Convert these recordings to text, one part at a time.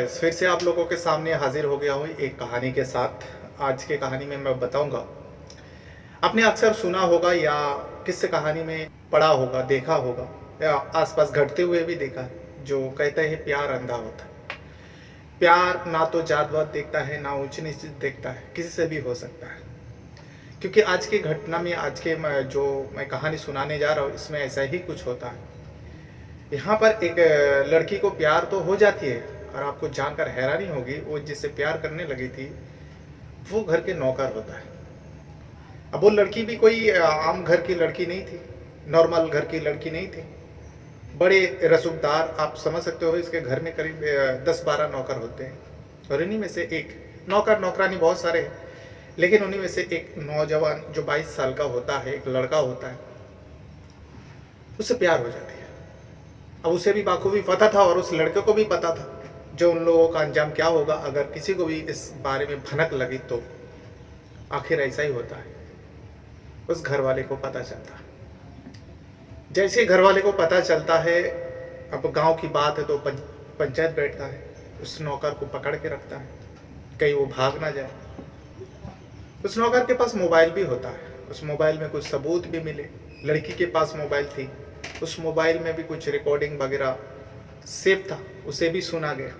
फिर से आप लोगों के सामने हाजिर हो गया हूँ एक कहानी के साथ। आज की कहानी में मैं बताऊंगा, आपने अक्सर सुना होगा या किस्से कहानी में पढ़ा होगा, देखा होगा या आसपास घटते हुए भी देखा है, जो कहते हैं प्यार अंधा होता है। प्यार ना तो जात वात देखता है, ना ऊंच नीच देखता है, किसी से भी हो सकता है। क्योंकि आज की घटना में, जो मैं कहानी सुनाने जा रहा हूँ, इसमें ऐसा ही कुछ होता है। यहाँ पर एक लड़की को प्यार तो हो जाती है, और आपको जानकर हैरानी होगी, वो जिससे प्यार करने लगी थी वो घर के नौकर होता है। अब वो लड़की भी कोई आम घर की लड़की नहीं थी, नॉर्मल घर की लड़की नहीं थी। बड़े रसूखदार, आप समझ सकते हो, इसके घर में करीब 10-12 नौकर होते हैं, और इन्हीं में से एक नौकर, नौकरानी बहुत सारे हैं, लेकिन उन्हीं में से एक नौजवान जो 22 साल का होता है, एक लड़का होता है, उससे प्यार हो जाती है। अब उसे भी बाखूबी पता था, और उस लड़के को भी पता था जो उन लोगों का अंजाम क्या होगा अगर किसी को भी इस बारे में भनक लगी तो। आखिर ऐसा ही होता है। उस घर वाले को पता चलता है। जैसे घर वाले को पता चलता है, अब गांव की बात है तो पंचायत बैठता है, उस नौकर को पकड़ के रखता है, कहीं वो भाग ना जाए। उस नौकर के पास मोबाइल भी होता है, उस मोबाइल में कुछ सबूत भी मिले। लड़की के पास मोबाइल थी, उस मोबाइल में भी कुछ रिकॉर्डिंग वगैरह सेव था, उसे भी सुना गया।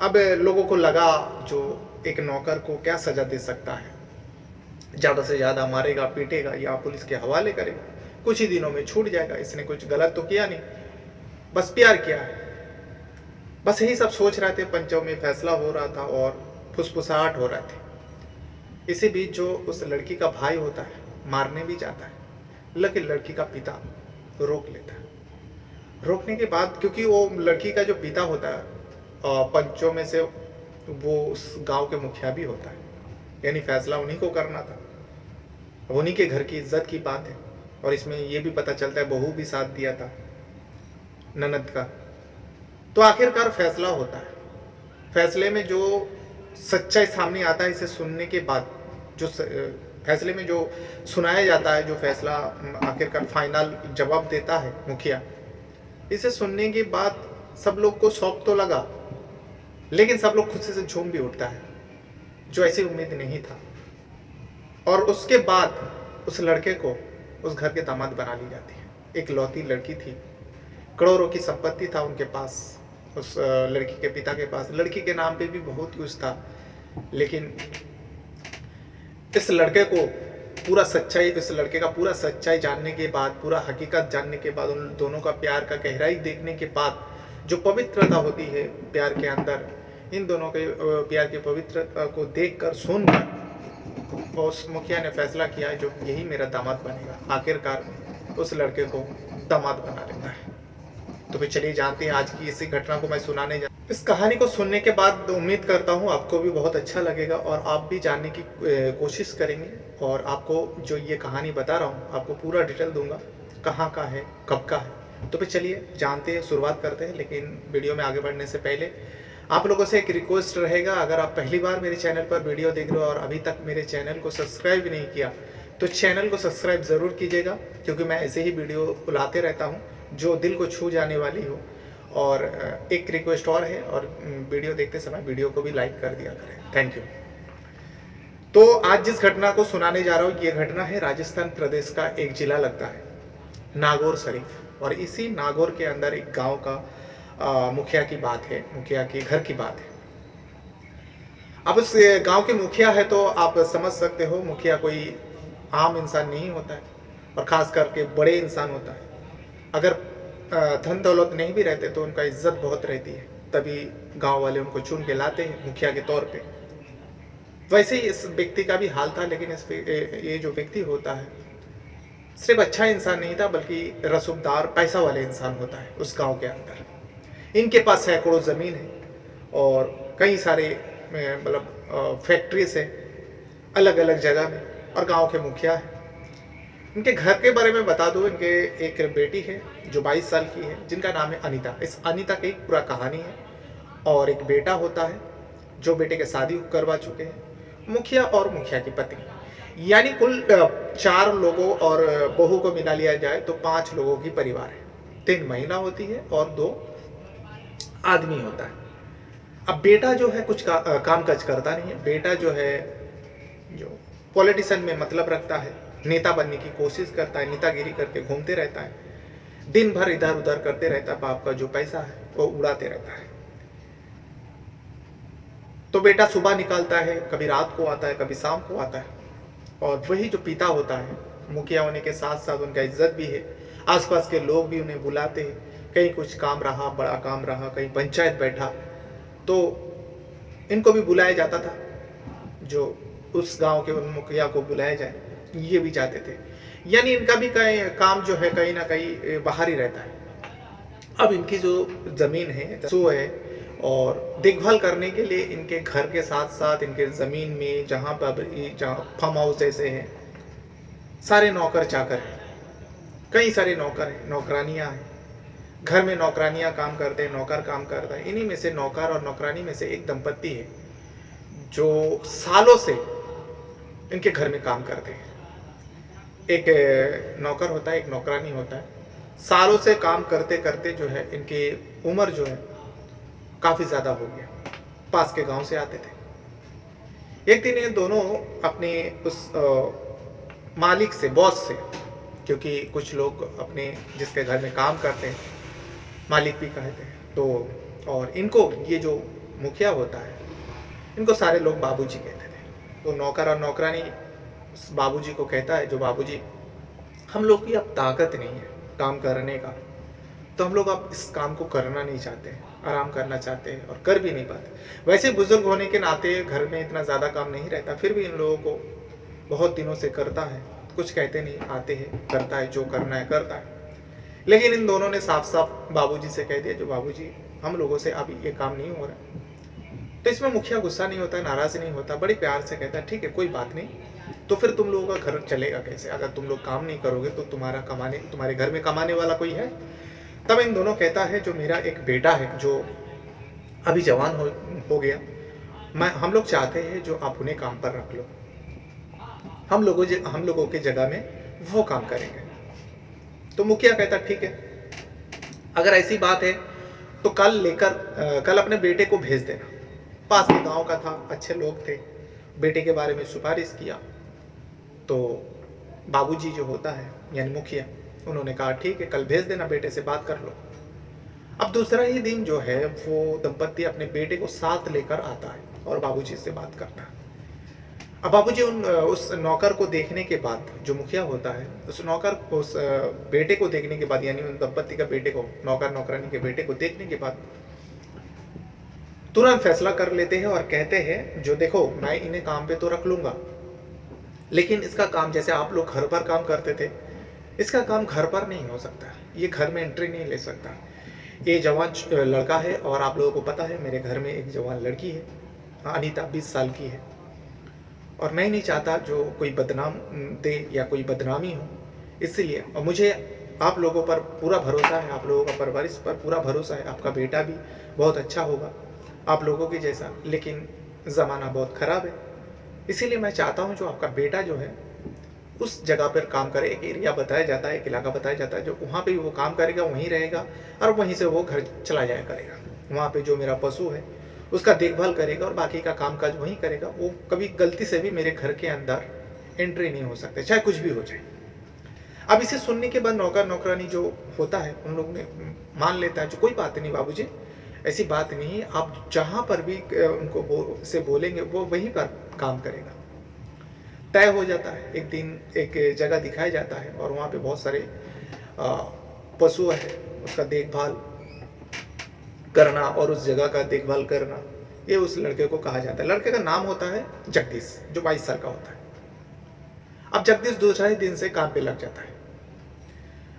अब लोगों को लगा, जो एक नौकर को क्या सजा दे सकता है, ज़्यादा से ज़्यादा मारेगा, पीटेगा या पुलिस के हवाले करेगा, कुछ ही दिनों में छूट जाएगा, इसने कुछ गलत तो किया नहीं, बस प्यार किया है। बस यही सब सोच रहे थे। पंचों में फैसला हो रहा था और फुसफुसाहट हो रहा थी। इसी बीच जो उस लड़की का भाई होता है मारने भी जाता है, लेकिन लड़की का पिता रोक लेता है। रोकने के बाद, क्योंकि वो लड़की का जो पिता होता है पंचों में से, वो उस गांव के मुखिया भी होता है, यानी फैसला उन्हीं को करना था। उन्हीं के घर की इज्जत की बात है, और इसमें ये भी पता चलता है बहू भी साथ दिया था, ननद का। तो आखिरकार फैसला होता है। फैसले में जो सच्चाई सामने आता है, इसे सुनने के बाद जो फैसले में जो सुनाया जाता है, जो फैसला आखिरकार फाइनल जवाब देता है मुखिया, इसे सुनने के बाद सब लोग को शौक तो लगा, लेकिन सब लोग खुशी से झूम भी उठता है, जो ऐसी उम्मीद नहीं था। और उसके बाद उस लड़के को उस घर के दामाद बना ली जाती है। एक लौती लड़की थी, करोड़ों की संपत्ति था उनके पास, उस लड़की के पिता के पास। लड़की के नाम पे भी बहुत कुछ था, लेकिन इस लड़के को इस लड़के का पूरा सच्चाई जानने के बाद, पूरा हकीकत जानने के बाद, उन दोनों का प्यार का गहराई देखने के बाद, जो पवित्रता होती है प्यार के अंदर, इन दोनों के प्यार की पवित्रता को देखकर, सुनकर, उस मुखिया ने फैसला किया है जो यही मेरा दामाद बनेगा। आखिरकार उस लड़के को दामाद बना लेता है। तो फिर चलिए जानते हैं आज की इसी घटना को मैं सुनाने जा। इस कहानी को सुनने के बाद उम्मीद करता हूँ आपको भी बहुत अच्छा लगेगा, और आप भी जानने की कोशिश करेंगे। और आपको जो ये कहानी बता रहा हूँ, आपको पूरा डिटेल दूंगा, कहाँ का है, कब का है। तो फिर चलिए जानते हैं, शुरुआत करते हैं। लेकिन वीडियो में आगे बढ़ने से पहले आप लोगों से एक रिक्वेस्ट रहेगा, अगर आप पहली बार मेरे चैनल पर वीडियो देख रहे हो और अभी तक मेरे चैनल को सब्सक्राइब नहीं किया, तो चैनल को सब्सक्राइब ज़रूर कीजिएगा, क्योंकि मैं ऐसे ही वीडियो लाते रहता हूँ जो दिल को छू जाने वाली हो। और एक रिक्वेस्ट और है, और वीडियो देखते समय वीडियो को भी लाइक कर दिया करें। Thank you. तो आज जिस घटना को सुनाने जा रहा हूँ, ये घटना है राजस्थान प्रदेश का एक जिला लगता है नागौर शरीफ, और इसी नागौर के अंदर एक गांव का मुखिया की बात है, मुखिया के घर की बात है। अब उस गांव के मुखिया है तो आप समझ सकते हो, मुखिया कोई आम इंसान नहीं होता है, और खास करके बड़े इंसान होता है। अगर धन दौलत नहीं भी रहते तो उनका इज्जत बहुत रहती है, तभी गांव वाले उनको चुन के लाते हैं मुखिया के तौर पे। वैसे ही इस व्यक्ति का भी हाल था, लेकिन ये जो व्यक्ति होता है सिर्फ अच्छा इंसान नहीं था, बल्कि रसूखदार, पैसा वाले इंसान होता है उस गांव के अंदर। इनके पास सैकड़ों ज़मीन है, और कई सारे मतलब फैक्ट्रीज है अलग अलग जगह में, और गांव के मुखिया है। इनके घर के बारे में बता दूं, इनके एक बेटी है जो 22 साल की है, जिनका नाम है अनीता। इस अनीता की एक पूरा कहानी है। और एक बेटा होता है, जो बेटे के शादी करवा चुके हैं, मुखिया और मुखिया की पत्नी, यानी कुल 4 लोगों और बहू को मिला लिया जाए तो 5 लोगों की परिवार है। 3 महिला होती है और 2 आदमी होता है। अब बेटा जो है कुछ काम काज करता नहीं है। बेटा जो है जो पॉलिटिशियन में मतलब रखता है, नेता बनने की कोशिश करता है, नेतागिरी करके घूमते रहता है, दिन भर इधर उधर करते रहता है, बाप का जो पैसा है वो उड़ाते रहता है। तो बेटा सुबह निकालता है, कभी रात को आता है, कभी शाम को आता है, और वही जो पिता होता है, मुखिया होने के साथ साथ उनका इज्जत भी है, आसपास के लोग भी उन्हें बुलाते हैं, कहीं कुछ काम रहा, बड़ा काम रहा, कहीं पंचायत बैठा तो इनको भी बुलाया जाता था, जो उस गांव के उन मुखिया को बुलाया जाए, ये भी चाहते थे। यानी इनका भी कहीं काम जो है कहीं ना कहीं बाहर ही रहता है। अब इनकी जो ज़मीन है सो है, और देखभाल करने के लिए इनके घर के साथ साथ इनके ज़मीन में जहाँ पर जहाँ फार्म हाउस जैसे हैं, सारे नौकर चाकर हैं, कई सारे नौकर हैं, नौकरानियाँ हैं, घर में नौकरानियाँ काम करते हैं, नौकर काम करता है। इन्हीं में से नौकर और नौकरानी में से एक दंपत्ति है जो सालों से इनके घर में काम करते हैं। एक नौकर होता है, एक नौकरानी होता है। सालों से काम करते करते जो है इनकी उम्र जो है काफ़ी ज़्यादा हो गया। पास के गांव से आते थे। एक दिन ये दोनों अपने उस मालिक से, बॉस से, क्योंकि कुछ लोग अपने जिसके घर में काम करते हैं मालिक भी कहते हैं, तो और इनको ये जो मुखिया होता है इनको सारे लोग बाबूजी कहते थे। तो नौकर और नौकरानी बाबूजी को कहता है, जो बाबूजी हम लोग की अब ताकत नहीं है काम करने का, तो हम लोग अब इस काम को करना नहीं चाहते, आराम करना चाहते हैं और कर भी नहीं पाते। वैसे बुजुर्ग होने के नाते घर में इतना ज़्यादा काम नहीं रहता, फिर भी इन लोगों को बहुत दिनों से करता है, कुछ कहते नहीं, आते हैं, करता है, जो करना है करता है। लेकिन इन दोनों ने साफ साफ बाबूजी से कह दिया, जो बाबूजी हम लोगों से अभी ये काम नहीं हो रहा। तो इसमें मुखिया गुस्सा नहीं होता, नाराज़ नहीं होता, बड़े प्यार से कहता है, ठीक है कोई बात नहीं, तो फिर तुम लोगों का घर चलेगा कैसे? अगर तुम लोग काम नहीं करोगे तो तुम्हारे घर में कमाने वाला कोई है? तब इन दोनों कहता है, जो मेरा एक बेटा है जो अभी जवान हो गया, हम लोग चाहते हैं जो आप उन्हें काम पर रख लो, हम लोगों के जगह में वो काम करेंगे। तो मुखिया कहता ठीक है, अगर ऐसी बात है तो कल अपने बेटे को भेज देना। पास के गांव का था, अच्छे लोग थे, बेटे के बारे में सिफारिश किया। तो बाबूजी जो होता है यानी मुखिया, उन्होंने कहा ठीक है कल भेज देना, बेटे से बात कर लो। अब दूसरा ही दिन जो है वो दंपत्ति अपने बेटे को साथ लेकर आता है और बाबूजी से बात करता है। अब बाबूजी उस नौकर को देखने के बाद, जो मुखिया होता है उस बेटे को देखने के बाद, यानी उन दंपत्ति का बेटे को, नौकर नौकरानी के बेटे को देखने के बाद तुरंत फैसला कर लेते हैं और कहते हैं, जो देखो मैं इन्हें काम पे तो रख लूंगा, लेकिन इसका काम जैसे आप लोग घर पर काम करते थे, इसका काम घर पर नहीं हो सकता, ये घर में एंट्री नहीं ले सकता। ये जवान लड़का है, और आप लोगों को पता है मेरे घर में एक जवान लड़की है, अनीता 20 साल की है, और मैं नहीं चाहता जो कोई बदनाम दे या कोई बदनामी हो, इसलिए। और मुझे आप लोगों पर पूरा भरोसा है, आप लोगों का परवरिश पर पूरा भरोसा है, आपका बेटा भी बहुत अच्छा होगा आप लोगों के जैसा, लेकिन ज़माना बहुत ख़राब है, इसीलिए मैं चाहता हूँ जो आपका बेटा जो है उस जगह पर काम करे। एक एरिया बताया जाता है, एक इलाका बताया जाता है, जो वहाँ पे वो काम करेगा, वहीं रहेगा और वहीं से वो घर चला जाया करेगा। वहाँ पे जो मेरा पशु है उसका देखभाल करेगा और बाकी का काम काज वहीं करेगा। वो कभी गलती से भी मेरे घर के अंदर एंट्री नहीं हो सकते, चाहे कुछ भी हो जाए। अब इसे सुनने के बाद नौकर नौकरानी जो होता है उन लोग ने मान लेता है, जो कोई बात नहीं बाबूजी, ऐसी बात नहीं, आप जहाँ पर भी उनको से बोलेंगे वो वहीं पर काम करेगा। तय हो जाता है। एक दिन एक जगह दिखाया जाता है और वहाँ पे बहुत सारे पशु है, उसका देखभाल करना और उस जगह का देखभाल करना, ये उस लड़के को कहा जाता है। लड़के का नाम होता है जगदीश, जो 22 साल का होता है। अब जगदीश दूसरा ही दिन से काम पे लग जाता है।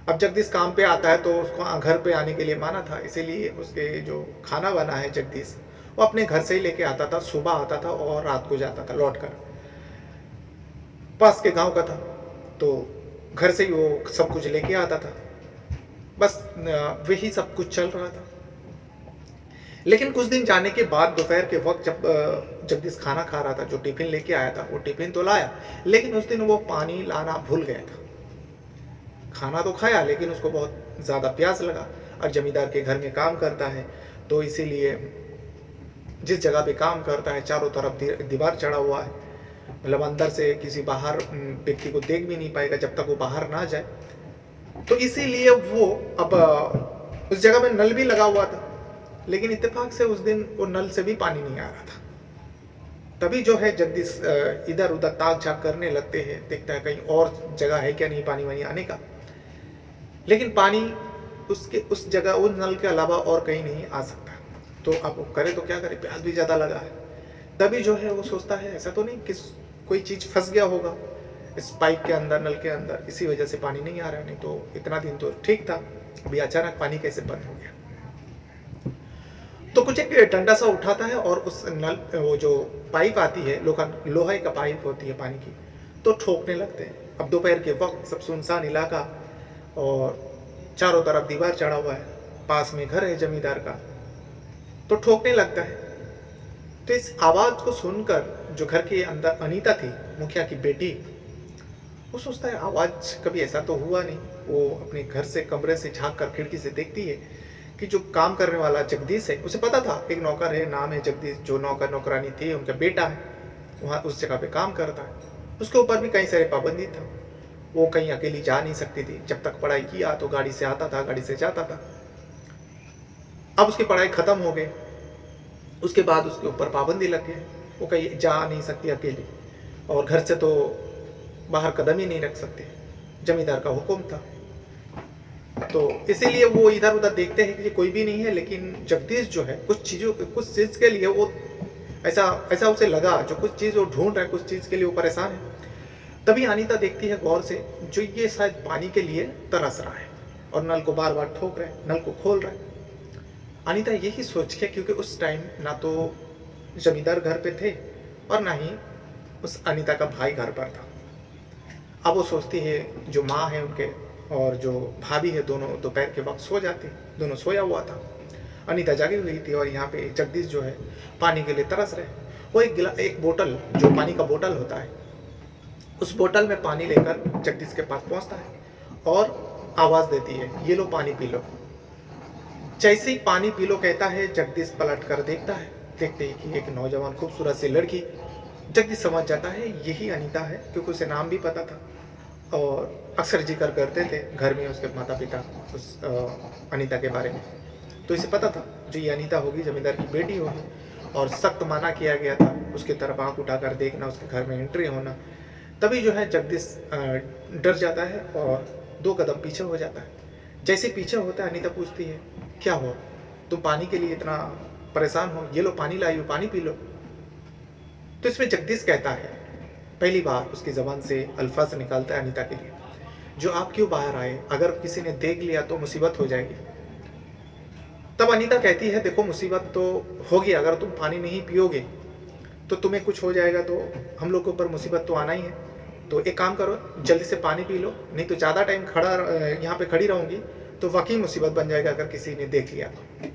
अब जगदीश काम पे आता है तो उसको घर पे आने के लिए माना था, इसीलिए उसके जो खाना बना है जगदीश वो अपने घर से ही लेके आता था। सुबह आता था और रात को जाता था लौट कर। पास के गांव का था तो घर से ही वो सब कुछ लेके आता था। बस वही सब कुछ चल रहा था। लेकिन कुछ दिन जाने के बाद दोपहर के वक्त जब जगदीश खाना खा रहा था, जो टिफिन लेके आया था वो टिफिन तो लाया, लेकिन उस दिन वो पानी लाना भूल गया था। खाना तो खाया लेकिन उसको बहुत ज़्यादा प्यास लगा, और जमींदार के घर में काम करता है तो इसीलिए जिस जगह पे काम करता है चारों तरफ दीवार चढ़ा हुआ है, मतलब अंदर से किसी बाहर व्यक्ति को देख भी नहीं पाएगा जब तक वो बाहर ना जाए। तो इसीलिए वो अब उस जगह में नल भी लगा हुआ था, लेकिन इत्तेफाक से उस दिन वो नल से भी पानी नहीं आ रहा था। तभी जो है जगदीश इधर उधर ताक झाक करने लगते हैं, देखता है कहीं और जगह है क्या नहीं पानी वानी आने का, लेकिन पानी उसके उस जगह उस नल के अलावा और कहीं नहीं आ सकता। तो अब वो करे तो क्या करे, प्यास भी ज़्यादा लगा है। तभी जो है वो सोचता है ऐसा तो नहीं कि कोई चीज़ फंस गया होगा इस पाइप के अंदर, नल के अंदर, इसी वजह से पानी नहीं आ रहा है, नहीं तो इतना दिन तो ठीक था, अभी अचानक पानी कैसे बंद हो गया। तो कुछ एक डंडा सा उठाता है और उस नल, वो जो पाइप आती है लोहे का पाइप होती है पानी की, तो ठोकने लगते हैं। अब दोपहर के वक्त सब सुनसान इलाका और चारों तरफ दीवार चढ़ा हुआ है, पास में घर है जमींदार का, तो ठोकने लगता है। तो इस आवाज़ को सुनकर जो घर के अंदर अनीता थी, मुखिया की बेटी, वो सोचता है आवाज़ कभी ऐसा तो हुआ नहीं। वो अपने घर से कमरे से झांक कर खिड़की से देखती है कि जो काम करने वाला जगदीश है, उसे पता था एक नौकर है, नाम है जगदीश, जो नौकर नौकरानी थी उनका बेटा है, वहाँ उस जगह पे काम करता है। उसके ऊपर भी कई सारे पाबंदी था, वो कहीं अकेली जा नहीं सकती थी, जब तक पढ़ाई किया तो गाड़ी से आता था, गाड़ी से जाता था। अब उसकी पढ़ाई ख़त्म हो गई, उसके बाद उसके ऊपर पाबंदी लग गई, वो कहीं जा नहीं सकती अकेली, और घर से तो बाहर कदम ही नहीं रख सकते, जमींदार का हुक्म था। तो इसीलिए वो इधर उधर देखते हैं कि कोई भी नहीं है, लेकिन जगदीश जो है कुछ चीज़ के लिए वो ऐसा उसे लगा, जो कुछ चीज़ वो ढूंढ रहा है, कुछ चीज़ के लिए वो परेशान है। तभी अनीता देखती है गौर से, जो ये शायद पानी के लिए तरस रहा है और नल को बार बार ठोक रहा है, नल को खोल रहा है। अनीता यही सोच के, क्योंकि उस टाइम ना तो जमींदार घर पे थे और ना ही उस अनीता का भाई घर पर था। अब वो सोचती है, जो माँ है उनके और जो भाभी है, दोनों दोपहर के वक्त सो जाती, दोनों सोया हुआ था, अनीता जागी हुई थी, और यहाँ पे जगदीश जो है पानी के लिए तरस रहे। वो एक बोतल, जो पानी का बोतल होता है, उस बोतल में पानी लेकर जगदीश के पास पहुँचता है और आवाज़ देती है, ये लो पानी पी लो। जैसे ही पानी पी लो कहता है, जगदीश पलट कर देखता है, देखते ही कि एक नौजवान खूबसूरत सी लड़की। जगदीश समझ जाता है यही अनीता है, क्योंकि उसे नाम भी पता था और अक्सर जिक्र करते थे घर में उसके माता पिता उस अनीता के बारे में। तो इसे पता था जो ये अनीता होगी, जमींदार की बेटी होगी, और सख्त मना किया गया था उसकी तरफ आंख उठाकर देखना, उसके घर में एंट्री होना। तभी जो है जगदीश डर जाता है और 2 कदम पीछे हो जाता है। जैसे पीछे होता है, अनीता पूछती है, क्या हो, तुम पानी के लिए इतना परेशान हो, ये लो पानी लाई हो, पानी पी लो। तो इसमें जगदीश कहता है, पहली बार उसकी ज़बान से अल्फाज निकालता है अनीता के लिए, जो आप क्यों बाहर आए, अगर किसी ने देख लिया तो मुसीबत हो जाएगी। तब अनीता कहती है, देखो मुसीबत तो होगी, अगर तुम पानी नहीं पियोगे तो तुम्हें कुछ हो जाएगा, तो हम लोग के ऊपर मुसीबत तो आना ही है। तो एक काम करो, जल्दी से पानी पी लो, नहीं तो ज़्यादा टाइम यहाँ पे खड़ी रहूँगी तो वाकई मुसीबत बन जाएगा अगर किसी ने देख लिया तो।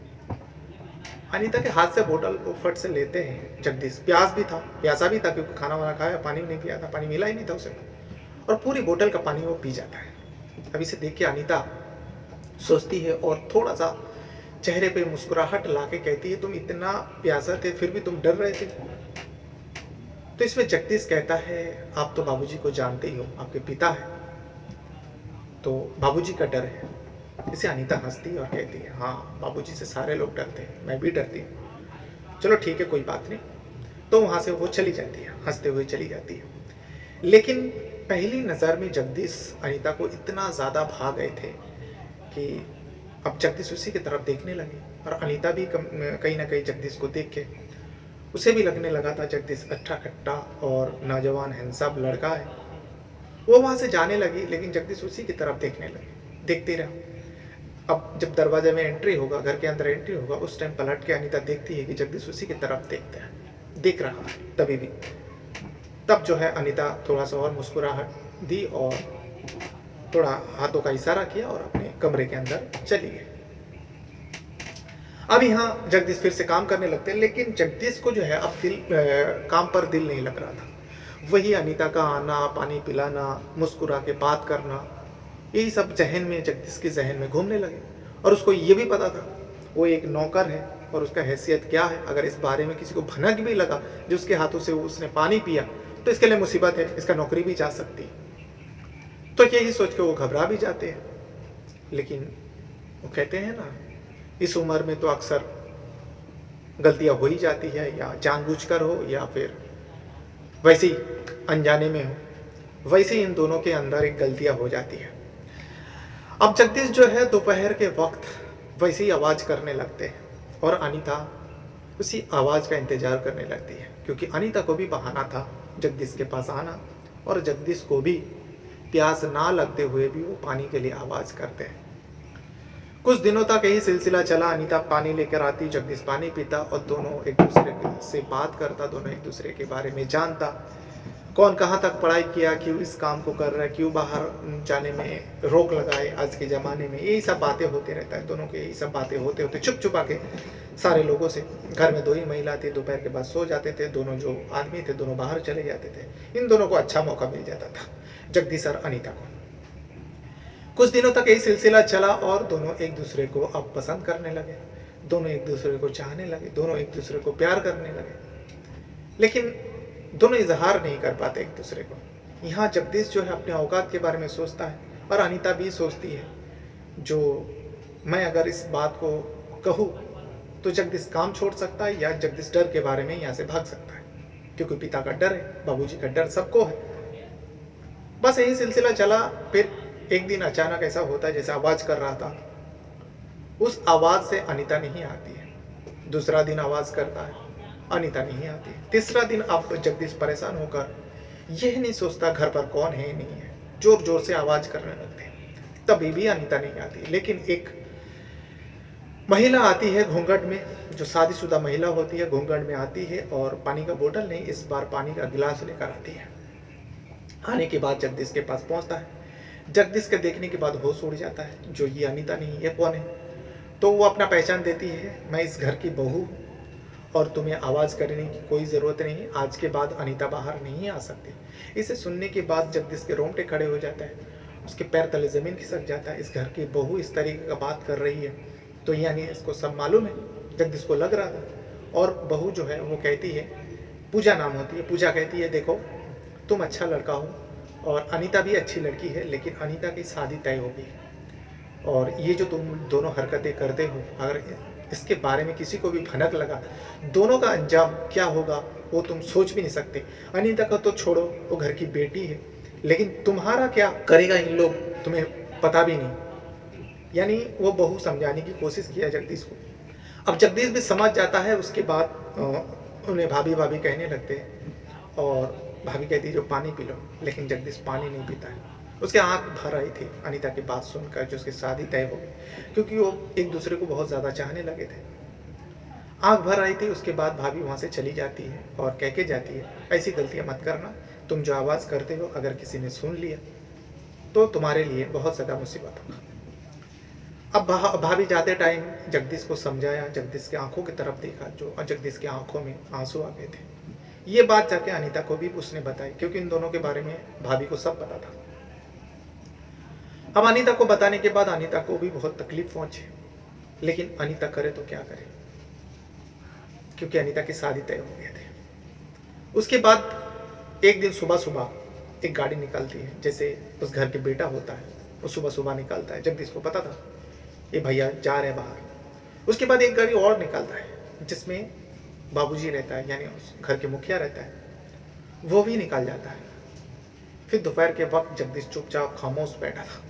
अनीता के हाथ से बोतल को फट से लेते हैं जगदीश। प्यासा भी था क्योंकि खाना वाना खाया, पानी नहीं पिया था, पानी मिला ही नहीं था उसे, और पूरी बोतल का पानी वो पी जाता है। अब इसे देख के अनीता सोचती है और थोड़ा सा चेहरे पे मुस्कुराहट ला के कहती है, तुम इतना प्यासा थे फिर भी तुम डर रहे थे। तो इसमें जगदीश कहता है, आप तो बाबूजी को जानते ही हो, आपके पिता है, तो बाबूजी का डर है। इसे अनीता हंसती और कहती है, हाँ बाबूजी से सारे लोग डरते हैं, मैं भी डरती हूँ, चलो ठीक है कोई बात नहीं। तो वहाँ से वो चली जाती है, हंसते हुए चली जाती है। लेकिन पहली नज़र में जगदीश अनीता को इतना ज़्यादा भा गए थे कि अब जगदीश उसी की तरफ देखने लगे, और अनीता भी कहीं ना कहीं जगदीश को देख के उसे भी लगने लगा था जगदीश अच्छा खट्टा और नौजवान हैंडसम लड़का है। वो वहाँ से जाने लगी, लेकिन जगदीश उसी की तरफ देखने लगे, देखते रहा। अब जब दरवाजे में एंट्री होगा, घर के अंदर एंट्री होगा, उस टाइम पलट के अनीता देखती है कि जगदीश उसी की तरफ देख रहा है तभी भी। तब जो है अनीता थोड़ा सा और मुस्कुराहट दी और थोड़ा हाथों का इशारा किया और अपने कमरे के अंदर चली गई। अब यहाँ जगदीश फिर से काम करने लगते हैं, लेकिन जगदीश को जो है अब काम पर दिल नहीं लग रहा था। वही अनीता का आना, पानी पिलाना, मुस्कुरा के बात करना, यही सब जहन में, जगदीश के जहन में घूमने लगे। और उसको ये भी पता था वो एक नौकर है, और उसका हैसियत क्या है। अगर इस बारे में किसी को भनक भी लगा जो उसके हाथों से उसने पानी पिया तो इसके लिए मुसीबत है, इसका नौकरी भी जा सकती है। तो यही सोच के वो घबरा भी जाते हैं। लेकिन वो कहते हैं ना, इस उम्र में तो अक्सर गलतियां हो ही जाती है, या जानबूझकर हो या फिर वैसे ही अनजाने में हो। वैसे ही इन दोनों के अंदर एक गलतियां हो जाती है। अब जगदीश जो है दोपहर के वक्त वैसे ही आवाज करने लगते हैं और अनीता उसी आवाज का इंतजार करने लगती है, क्योंकि अनीता को भी बहाना था जगदीश के पास आना, और जगदीश को भी प्यास ना लगते हुए भी वो पानी के लिए आवाज करते हैं। कुछ दिनों तक यही सिलसिला चला। अनीता पानी लेकर आती, जगदीश पानी पीता और दोनों एक दूसरे से बात करता, दोनों एक दूसरे के बारे में जानता, कौन कहाँ तक पढ़ाई किया, क्यों इस काम को कर रहा है, क्यों बाहर जाने में रोक लगाए आज के ज़माने में। यही सब बातें होते रहता है दोनों के। यही सब बातें होते होते चुप चुपा के सारे लोगों से, घर में 2 ही महिला थी, दोपहर के बाद सो जाते थे, दोनों जो आदमी थे दोनों बाहर चले जाते थे। इन दोनों को अच्छा मौका मिल जाता था, जगदीश और अनीता को। कुछ दिनों तक यही सिलसिला चला और दोनों एक दूसरे को अब पसंद करने लगे, दोनों एक दूसरे को चाहने लगे, दोनों एक दूसरे को प्यार करने लगे। लेकिन दोनों इजहार नहीं कर पाते एक दूसरे को। यहाँ जगदीश जो है अपने औकात के बारे में सोचता है और अनीता भी सोचती है, जो मैं अगर इस बात को कहूँ तो जगदीश काम छोड़ सकता है, या जगदीश डर के बारे में यहाँ से भाग सकता है, क्योंकि पिता का डर है, बाबूजी का डर सबको है। बस यही सिलसिला चला। फिर एक दिन अचानक ऐसा होता है जैसे आवाज कर रहा था, उस आवाज से अनीता नहीं आती है। दूसरा दिन आवाज करता है, अनीता नहीं आती है। तीसरा दिन अब जगदीश परेशान होकर यह नहीं सोचता घर पर कौन है नहीं है, जोर जोर से आवाज करने लगते हैं, तभी भी अनीता नहीं आती। लेकिन एक महिला आती है घूंघट में, जो शादीशुदा महिला होती है, घूंघट में आती है और पानी का बोतल नहीं, इस बार पानी का गिलास लेकर आती है। आने के बाद जगदीश के पास पहुंचता है। जगदीश के देखने के बाद होश उड़ जाता है, जो ये अनीता नहीं, ये कौन है। तो वो अपना पहचान देती है, मैं इस घर की बहू हूँ और तुम्हें आवाज़ करने की कोई ज़रूरत नहीं, आज के बाद अनीता बाहर नहीं आ सकती। इसे सुनने के बाद जगदीश के रोंगटे खड़े हो जाता है, उसके पैर तले ज़मीन खिसक जाता है। इस घर की बहू इस तरीके का बात कर रही है तो यानी इसको सब मालूम है। जगदीश को लग रहा था। और बहू जो है वो कहती है, पूजा नाम होती है, पूजा कहती है देखो तुम अच्छा लड़का हो और अनीता भी अच्छी लड़की है, लेकिन अनीता की शादी तय होगी और ये जो तुम दोनों हरकतें करते हो, अगर इसके बारे में किसी को भी भनक लगा, दोनों का अंजाम क्या होगा वो तुम सोच भी नहीं सकते। अनीता का तो छोड़ो, वो घर की बेटी है, लेकिन तुम्हारा क्या करेगा इन लोग तुम्हें पता भी नहीं। यानी वो बहू समझाने की कोशिश किया जगदीश को। अब जगदीश भी समझ जाता है। उसके बाद उन्हें भाभी भाभी कहने लगते हैं और भाभी कहती है जो पानी पी लो, लेकिन जगदीश पानी नहीं पीता है। उसके आंख भर आई थी अनीता की बात सुनकर, जो उसकी शादी तय हो गई, क्योंकि वो एक दूसरे को बहुत ज़्यादा चाहने लगे थे। आंख भर आई थी। उसके बाद भाभी वहाँ से चली जाती है और कह के जाती है, ऐसी गलतियाँ मत करना, तुम जो आवाज़ करते हो अगर किसी ने सुन लिया तो तुम्हारे लिए बहुत ज़्यादा मुसीबत होगा। अब भाभी जाते टाइम जगदीश को समझाया, जगदीश की आंखों की तरफ देखा, जो जगदीश की आंखों में आंसू आ गए थे। ये बात जाके अनीता को भी उसने बताई, क्योंकि इन दोनों के बारे में भाभी को सब पता था। अब अनीता को बताने के बाद अनीता को भी बहुत तकलीफ पहुंची, लेकिन अनीता करे तो क्या करे, क्योंकि अनीता की शादी तय हो गए थे। उसके बाद एक दिन सुबह सुबह एक गाड़ी निकलती है, जैसे उस घर के बेटा होता है वो सुबह सुबह निकलता है। जगदीश को पता था ये भैया जा रहे हैं बाहर। उसके बाद एक गाड़ी और निकलता है जिसमें बाबूजी रहता है, यानी उस घर के मुखिया रहता है, वो भी निकल जाता है। फिर दोपहर के वक्त जगदीश चुपचाप खामोश बैठा था।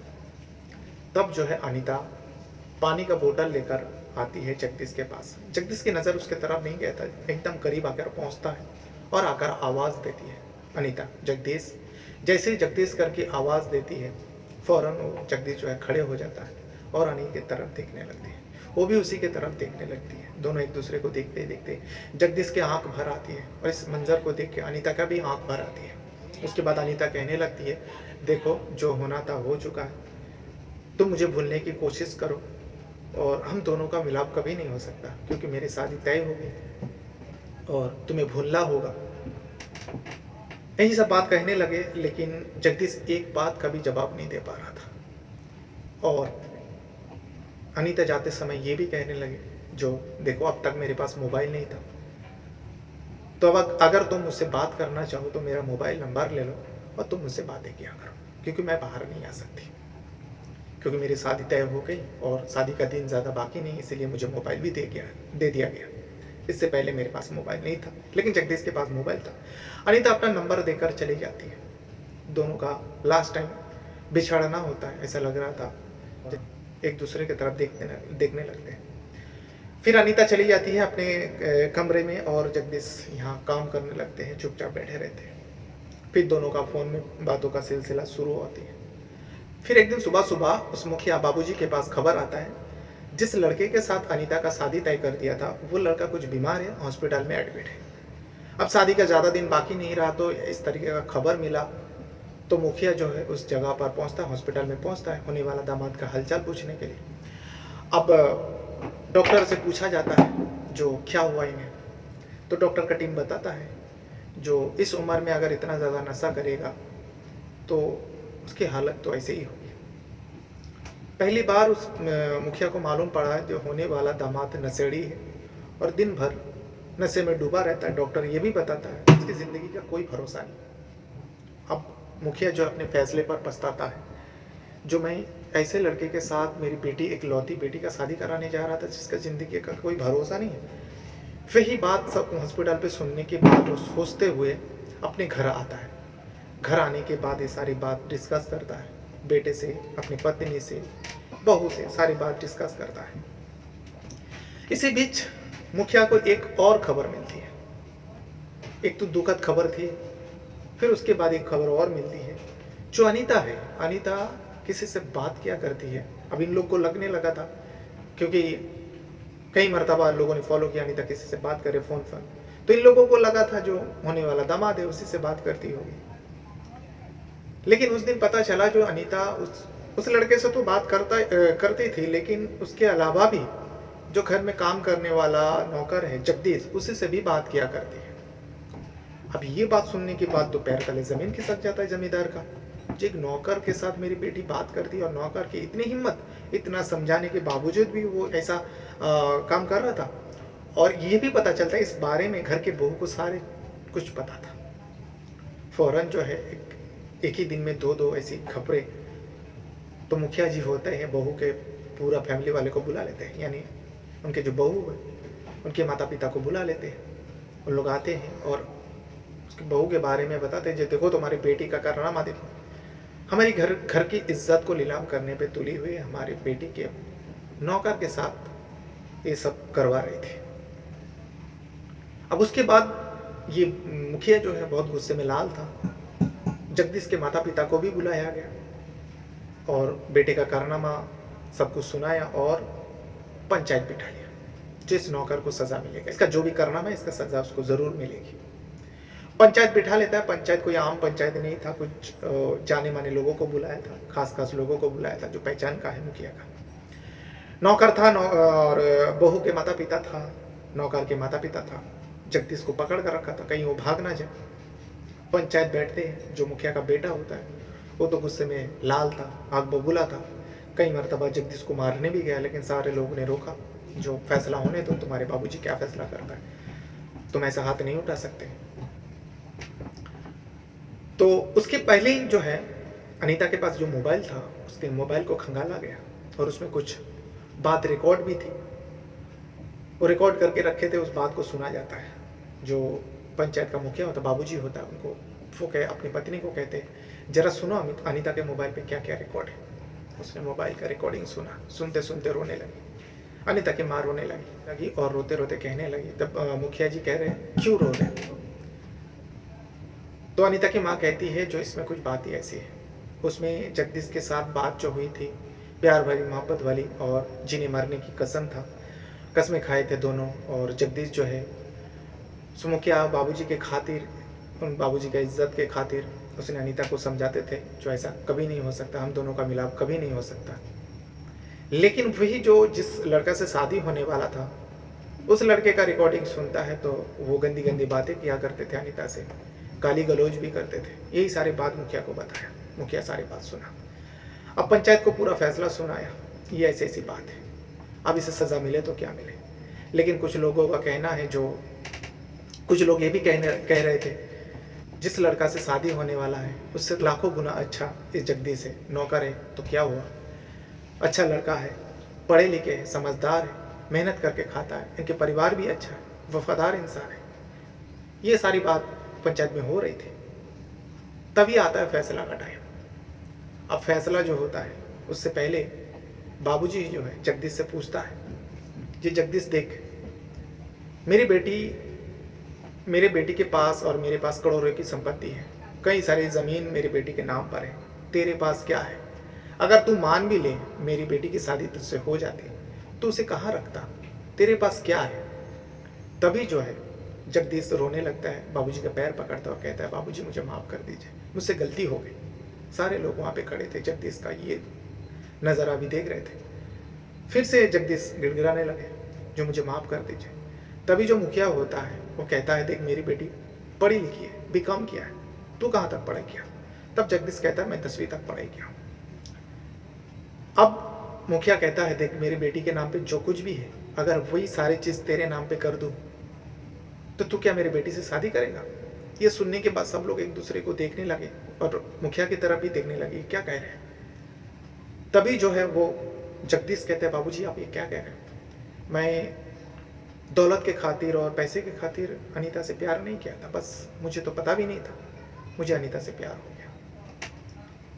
तब जो है अनीता पानी का बोतल लेकर आती है जगदीश के पास। जगदीश की नज़र उसके तरफ नहीं गया था, एकदम करीब आकर पहुंचता है और आकर आवाज़ देती है, अनीता जगदीश। जैसे ही जगदीश करके आवाज़ देती है, फौरन वो जगदीश जो है खड़े हो जाता है और अनीता की तरफ देखने लगती है, वो भी उसी की तरफ देखने लगती है। दोनों एक दूसरे को देखते देखते जगदीश की आंख भर आती है और इस मंजर को देख के अनीता का भी आंख भर आती है। उसके बाद अनीता कहने लगती है, देखो जो होना था हो चुका है, तुम मुझे भूलने की कोशिश करो और हम दोनों का मिलाप कभी नहीं हो सकता, क्योंकि मेरी शादी तय हो गई और तुम्हें भूलना होगा। यही सब बात कहने लगे, लेकिन जगदीश एक बात का भी जवाब नहीं दे पा रहा था। और अनीता जाते समय ये भी कहने लगे जो देखो अब तक मेरे पास मोबाइल नहीं था, तो अब अगर तुम मुझसे बात करना चाहो तो मेरा मोबाइल नंबर ले लो और तुम मुझसे बातें किया करो, क्योंकि मैं बाहर नहीं आ सकती, क्योंकि मेरी शादी तय हो गई और शादी का दिन ज़्यादा बाकी नहीं, इसीलिए मुझे मोबाइल भी दे दिया गया। इससे पहले मेरे पास मोबाइल नहीं था, लेकिन जगदीश के पास मोबाइल था। अनीता अपना नंबर देकर चली जाती है। दोनों का लास्ट टाइम बिछड़ना होता है, ऐसा लग रहा था, एक दूसरे की तरफ देखने लगते हैं। फिर अनीता चली जाती है अपने कमरे में और जगदीश यहाँ काम करने लगते हैं, चुपचाप बैठे रहते हैं। फिर दोनों का फ़ोन में बातों का सिलसिला शुरू होती है। फिर एक दिन सुबह सुबह उस मुखिया बाबूजी के पास खबर आता है, जिस लड़के के साथ अनीता का शादी तय कर दिया था वो लड़का कुछ बीमार है, हॉस्पिटल में एडमिट है। अब शादी का ज़्यादा दिन बाकी नहीं रहा, तो इस तरीके का खबर मिला तो मुखिया जो है उस जगह पर पहुंचता है, हॉस्पिटल में पहुंचता है होने वाला दामाद का हालचाल पूछने के लिए। अब डॉक्टर से पूछा जाता है जो क्या हुआ इन्हें, तो डॉक्टर का टीम बताता है जो इस उम्र में अगर इतना ज़्यादा नशा करेगा तो उसकी हालत तो ऐसे ही होगी। पहली बार उस मुखिया को मालूम पड़ा है जो होने वाला दामाद नशेड़ी है और दिन भर नशे में डूबा रहता है। डॉक्टर ये भी बताता है उसकी ज़िंदगी का कोई भरोसा नहीं। अब मुखिया जो अपने फैसले पर पछताता है, जो मैं ऐसे लड़के के साथ मेरी बेटी, एक लौती बेटी का शादी कराने जा रहा था जिसका ज़िंदगी का कोई भरोसा नहीं है। वही बात सब हॉस्पिटल पे सुनने के बाद वो सोचते हुए अपने घर आता है। घर आने के बाद ये सारी बात डिस्कस करता है, बेटे से, अपनी पत्नी से, बहू से सारी बात डिस्कस करता है। इसी बीच मुखिया को एक और खबर मिलती है। एक तो दुखद खबर थी, फिर उसके बाद एक खबर और मिलती है जो अनीता है। अनीता किसी से बात किया करती है। अब इन लोग को लगने लगा था, क्योंकि कई मरतबा लोगों ने फॉलो किया अनीता किसी से बात करे फ़ोन पर, तो इन लोगों को लगा था जो होने वाला दामाद है उसी से बात करती होगी। लेकिन उस दिन पता चला जो अनीता उस लड़के से तो बात करती थी, लेकिन उसके अलावा भी जो घर में काम करने वाला नौकर है जगदीश, उसी से भी बात किया करती है। अब ये बात सुनने के बाद तो पैर तले ज़मीन खिसक जाता है जमींदार का। जो एक नौकर के साथ मेरी बेटी बात करती है और नौकर की इतनी हिम्मत, इतना समझाने के बावजूद भी वो ऐसा काम कर रहा था। और ये भी पता चलता है इस बारे में घर के बहू को सारे कुछ पता था। फौरन जो है एक ही दिन में दो ऐसी खबरें, तो मुखिया जी होते हैं बहू के पूरा फैमिली वाले को बुला लेते हैं, यानी उनके जो बहू है उनके माता पिता को बुला लेते हैं। उन लोग आते हैं और उसकी बहू के बारे में बताते हैं, जो देखो तुम्हारी बेटी का कारनामा देखो, हमारी घर की इज्जत को नीलाम करने पे तुली हुई हमारी बेटी के नौकर के साथ ये सब करवा रही थी। अब उसके बाद ये मुखिया जो है बहुत गुस्से में लाल था। जगदीश के माता पिता को भी बुलाया गया और बेटे का कारनामा सब कुछ सुनाया और पंचायत बिठा लिया, जिस नौकर को सजा मिलेगा, इसका जो भी कारनामा है इसका सजा उसको जरूर मिलेगी। पंचायत बिठा लेता है। पंचायत कोई आम पंचायत नहीं था, कुछ जाने माने लोगों को बुलाया था, खास लोगों को बुलाया था जो पहचान का है मुखिया का। नौकर था और बहू के माता पिता था, नौकर के माता पिता था। जगदीश को पकड़ कर रखा था कहीं वो भाग ना जाए। पंचायत बैठते हैं, जो मुखिया का बेटा होता है वो तो गुस्से में लाल था, आग बबूला था। कई मरतबा जगदीश को मारने भी गया, लेकिन सारे लोगों ने रोका, जो फैसला होने तो तुम्हारे बाबूजी क्या फैसला करता है, तुम ऐसा हाथ नहीं उठा सकते। तो उसके पहले ही जो है अनीता के पास जो मोबाइल था, उसके मोबाइल को खंगाला गया और उसमें कुछ बात रिकॉर्ड भी थी। वो रिकॉर्ड करके रखे थे, उस बात को सुना जाता है। जो पंचायत का मुखिया होता, बाबूजी होता है, उनको वो अपनी पत्नी को कहते जरा सुनो अनीता के मोबाइल पे क्या क्या रिकॉर्ड है। उसने मोबाइल का रिकॉर्डिंग सुना, सुनते सुनते रोने लगी। अनीता की माँ रोने लगी और रोते रोते कहने लगी, तब मुखिया जी कह रहे हैं क्यों रो रहे हैं? तो अनीता की माँ कहती है जो इसमें कुछ बात ही ऐसी है, उसमें जगदीश के साथ बात जो हुई थी प्यार भरी मोहब्बत वाली, और जीने मरने की कसम था, कसमें खाए थे दोनों। और जगदीश जो है मुखिया बाबूजी के खातिर, उन बाबूजी का इज्जत के खातिर उसने अनीता को समझाते थे जो ऐसा कभी नहीं हो सकता, हम दोनों का मिलाप कभी नहीं हो सकता। लेकिन वही जो जिस लड़का से शादी होने वाला था, उस लड़के का रिकॉर्डिंग सुनता है तो वो गंदी गंदी बातें किया करते थे अनीता से, गाली गलौज भी करते थे। यही सारी बात मुखिया को बताया, मुखिया सारी बात सुना। अब पंचायत को पूरा फैसला सुनाया, ये ऐसी ऐसी बात है, अब इसे सज़ा मिले तो क्या मिले। लेकिन कुछ लोगों का कहना है, जो कुछ लोग ये भी कह रहे थे, जिस लड़का से शादी होने वाला है उससे लाखों गुना अच्छा इस जगदीश है। नौकर है तो क्या हुआ, अच्छा लड़का है, पढ़े लिखे है, समझदार है, मेहनत करके खाता है, इनके परिवार भी अच्छा है, वफादार इंसान है। ये सारी बात पंचायत में हो रही थी। तभी आता है फैसला का टाइम। अब फैसला जो होता है उससे पहले बाबूजी जो है जगदीश से पूछता है, ये जगदीश देख, मेरे बेटी के पास और मेरे पास करोड़ों की संपत्ति है, कई सारी ज़मीन मेरी बेटी के नाम पर है, तेरे पास क्या है? अगर तू मान भी ले मेरी बेटी की शादी तुझसे हो जाती तो उसे कहाँ रखता, तेरे पास क्या है? तभी जो है जगदीश रोने लगता है, बाबूजी का पैर पकड़ता है और कहता है, बाबूजी मुझे माफ़ कर दीजिए, मुझसे गलती हो गई। सारे लोग वहाँ पे खड़े थे, जगदीश का ये नज़ारा भी देख रहे थे। फिर से जगदीश गिड़गिड़ाने लगे, जो मुझे माफ़ कर दीजिए। तभी जो मुखिया होता है वो कहता है, देख मेरी बेटी पढ़ी लिखी है, बीकॉम किया है, तू कहाँ तक पढ़ाई किया? तब जगदीश कहता है, मैं 10वीं तक पढ़ाई किया हूँ। अब मुखिया कहता है, देख मेरी बेटी के नाम पे जो कुछ भी है, अगर वही सारी चीज़ तेरे नाम पे कर दूँ तो तू क्या मेरी बेटी से शादी करेगा? ये सुनने के बाद सब लोग एक दूसरे को देखने लगे और मुखिया की तरफ भी देखने लगे, क्या कह रहे हैं। तभी जो है वो जगदीश कहते हैं, बाबूजी आप ये क्या कह रहे हैं? मैं दौलत के खातिर और पैसे के खातिर अनीता से प्यार नहीं किया था, बस मुझे तो पता भी नहीं था, मुझे अनीता से प्यार हो गया,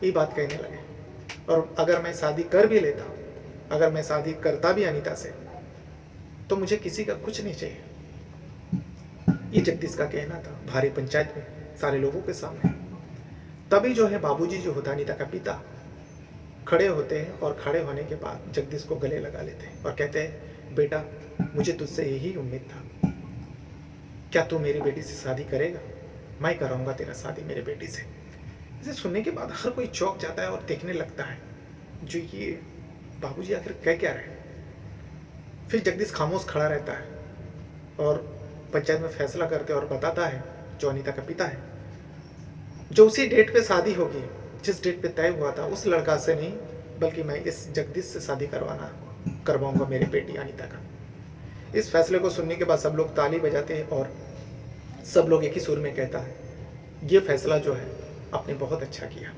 ये बात कहने लगे। और अगर मैं शादी कर भी लेता, अगर मैं शादी करता भी अनीता से, तो मुझे किसी का कुछ नहीं चाहिए। ये जगदीश का कहना था भारी पंचायत में सारे लोगों के सामने। तभी जो है बाबूजी जो होता अनीता का पिता खड़े होते हैं और खड़े होने के बाद जगदीश को गले लगा लेते हैं और कहते हैं, बेटा मुझे तुझसे यही उम्मीद था, क्या तू मेरी बेटी से शादी करेगा? मैं कराऊंगा तेरा शादी मेरे बेटी से। इसे सुनने के बाद हर कोई चौंक जाता है और देखने लगता है, जो ये बाबूजी आखिर कह क्या रहे। फिर जगदीश खामोश खड़ा रहता है और पंचायत में फैसला करते और बताता है, जो अनीता का पिता है, जो उसी डेट पे शादी होगी जिस डेट पे तय हुआ था, उस लड़का से नहीं बल्कि मैं इस जगदीश से शादी करवाऊंगा मेरी बेटी अनीता का। इस फैसले को सुनने के बाद सब लोग ताली बजाते हैं और सब लोग एक ही सुर में कहता है, ये फैसला जो है आपने बहुत अच्छा किया,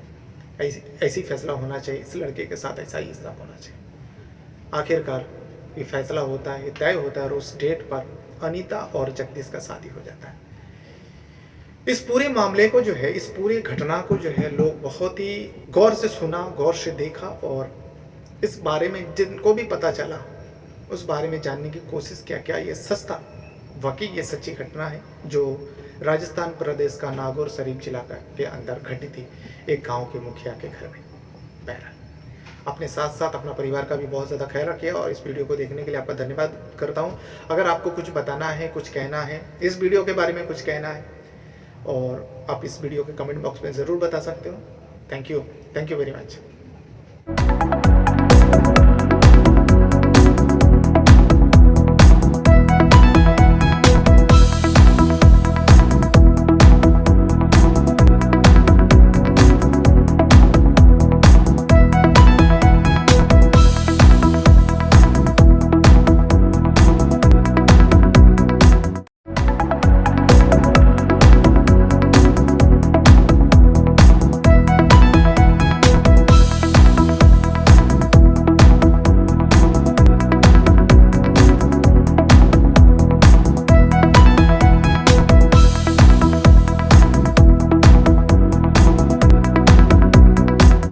ऐसी फैसला होना चाहिए, इस लड़के के साथ ऐसा ही इंसाफ होना चाहिए। आखिरकार ये फैसला होता है, तय होता है और उस डेट पर अनीता और जगदीश का शादी हो जाता है। इस पूरे मामले को जो है, इस पूरी घटना को जो है लोग बहुत ही गौर से सुना, गौर से देखा और इस बारे में जिनको भी पता चला उस बारे में जानने की कोशिश किया, क्या ये सच था? वाकई ये सच्ची घटना है जो राजस्थान प्रदेश का नागौर शरीफ जिला के अंदर घटी थी, एक गांव के मुखिया के घर में। बहरहाल अपने साथ साथ अपना परिवार का भी बहुत ज़्यादा ख्याल रखिए और इस वीडियो को देखने के लिए आपका धन्यवाद करता हूं। अगर आपको कुछ बताना है, कुछ कहना है, इस वीडियो के बारे में कुछ कहना है, और आप इस वीडियो के कमेंट बॉक्स में ज़रूर बता सकते हो। Thank you very much.